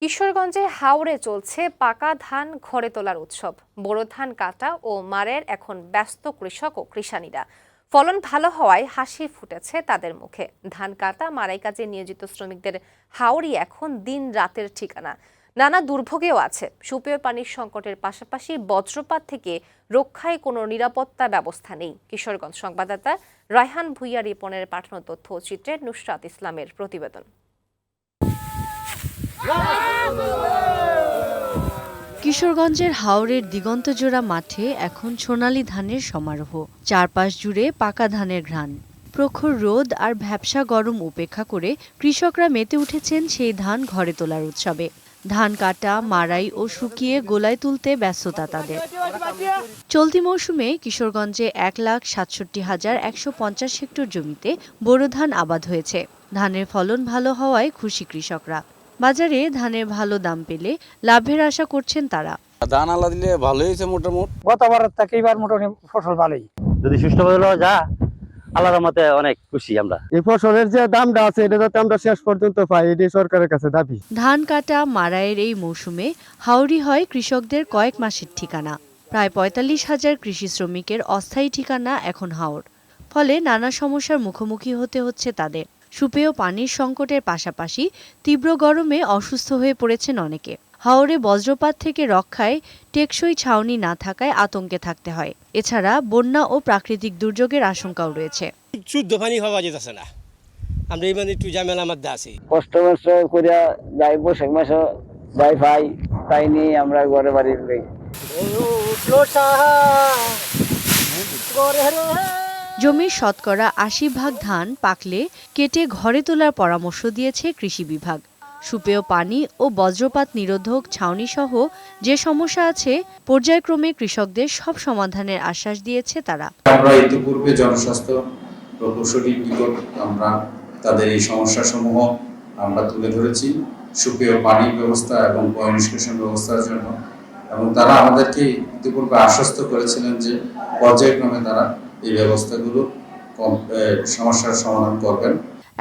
কিশোরগঞ্জে হাওরে চলছে পাকা ধান ঘরে তোলার উৎসব। বোরো ধান কাটা ও মাড়ের এখন ব্যস্ত কৃষক ও কৃষানীরা। ফলন ভালো হওয়ায় হাসি ফুটেছে তাদের মুখে। ধান কাটা মাড়াই কাজে নিয়োজিত শ্রমিকদের হাওরই এখন দিন রাতের ঠিকানা। নানা দুর্ভোগেও আছে। সুপেয় পানির সংকটের পাশাপাশি বজ্রপাত থেকে রক্ষায় কোনো নিরাপত্তা ব্যবস্থা নেই। কিশোরগঞ্জ সংবাদদাতা রায়হান ভুইয়া রিপনের পাঠানো তথ্যচিত্রে নুসরাত ইসলামের প্রতিবেদন। কিশোরগঞ্জের হাওরের দিগন্তজোড়া মাঠে এখন সোনালী ধানের সমারোহ। চারপাশ জুড়ে পাকা ধানের ঘ্রাণ। প্রখর রোদ আর ভ্যাপসা গরম উপেক্ষা করে কৃষকরা মেতে উঠেছেন সেই ধান ঘরে তোলার উৎসবে। ধান কাটা, মাড়াই ও শুকিয়ে গোলায় তুলতে ব্যস্ততা তাদের। চলতি মৌসুমে কিশোরগঞ্জে 1,67,150 হেক্টর জমিতে বোরো ধান আবাদ হয়েছে। ধানের ফলন ভালো হওয়ায় খুশি কৃষকরা। বাজারে ধানের ভালো দাম পেলে লাভের আশা করছেন তারা। ধান আলা দিলে ভালো হয়েছে মোটামুটি। গতবার থেকে এবার মোটামুটি ফসল ভালোই। যদি সুষ্ঠুভাবে যা আল্লাহর মতে অনেক খুশি আমরা। এই ফসলের যে দামটা আছে এটা যাতে আমরা শেষ পর্যন্ত পাই, এটাই সরকারের কাছে দাবি। ধান কাটা মাড়াইয়ের এই মৌসুমে হাওড়ি হয় কৃষকদের কয়েক মাসের ঠিকানা। প্রায় 45,000 কৃষি শ্রমিকের অস্থায়ী ঠিকানা এখন হাওর। ফলে নানা সমস্যার মুখোমুখি হতে হচ্ছে তাদের। সুপেয় পানির সংকটের পাশাপাশি তীব্র গরমে অসুস্থ হয়ে পড়েছেন অনেকে। হাওরে বজ্রপাত থেকে রক্ষায় টেকসই ছাউনি না থাকায় আতঙ্কে থাকতে হয়। এছাড়া বন্যা ও প্রাকৃতিক দুর্যোগের আশঙ্কাও রয়েছে। শুদ্ধ পানি হওয়া যেতেছে না, আমরা এই মানে একটু ঝামেলার মধ্যে আছি। কষ্ট করিয়া যাই বৈশাখ মাসে যাই পাই, তাই নিয়ে আমরা ঘরে বাড়ি জমির শতকরা 80% ধান পাকলে কেটে ঘরে তোলার পরামর্শ দিয়েছে কৃষি বিভাগ। সুপেয় পানি ও বজ্রপাত নিরোধক ছাউনি সহ যে সমস্যা আছে পর্যায়ক্রমে কৃষকদের সব সমাধানের আশ্বাস দিয়েছে তারা। আমরা ইতিপূর্বে জনস্বাস্থ্য প্রকৌশলীর নিকট আমরা তাদের এই সমস্যাসমূহ আমরা তুলে ধরেছি সুপেয় পানির ব্যবস্থা এবং পয়ঃনিষ্কাশন ব্যবস্থার জন্য, এবং তারা আমাদেরকে ইতিপূর্বে আশ্বস্ত করেছিলেন যে পর্যায়ক্রমে তারা এই ব্যবস্থাগুলো সমস্যার সমাধান করবেন।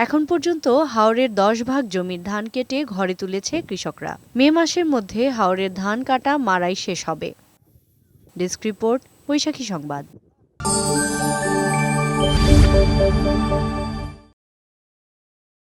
এখন পর্যন্ত হাওরের 10 ভাগ জমির ধান কেটে ঘরে তুলেছে কৃষকরা। মে মাসের মধ্যে হাওরের ধান কাটা মাড়াই শেষ হবে। ডেস্ক রিপোর্ট, বৈশাখী সংবাদ।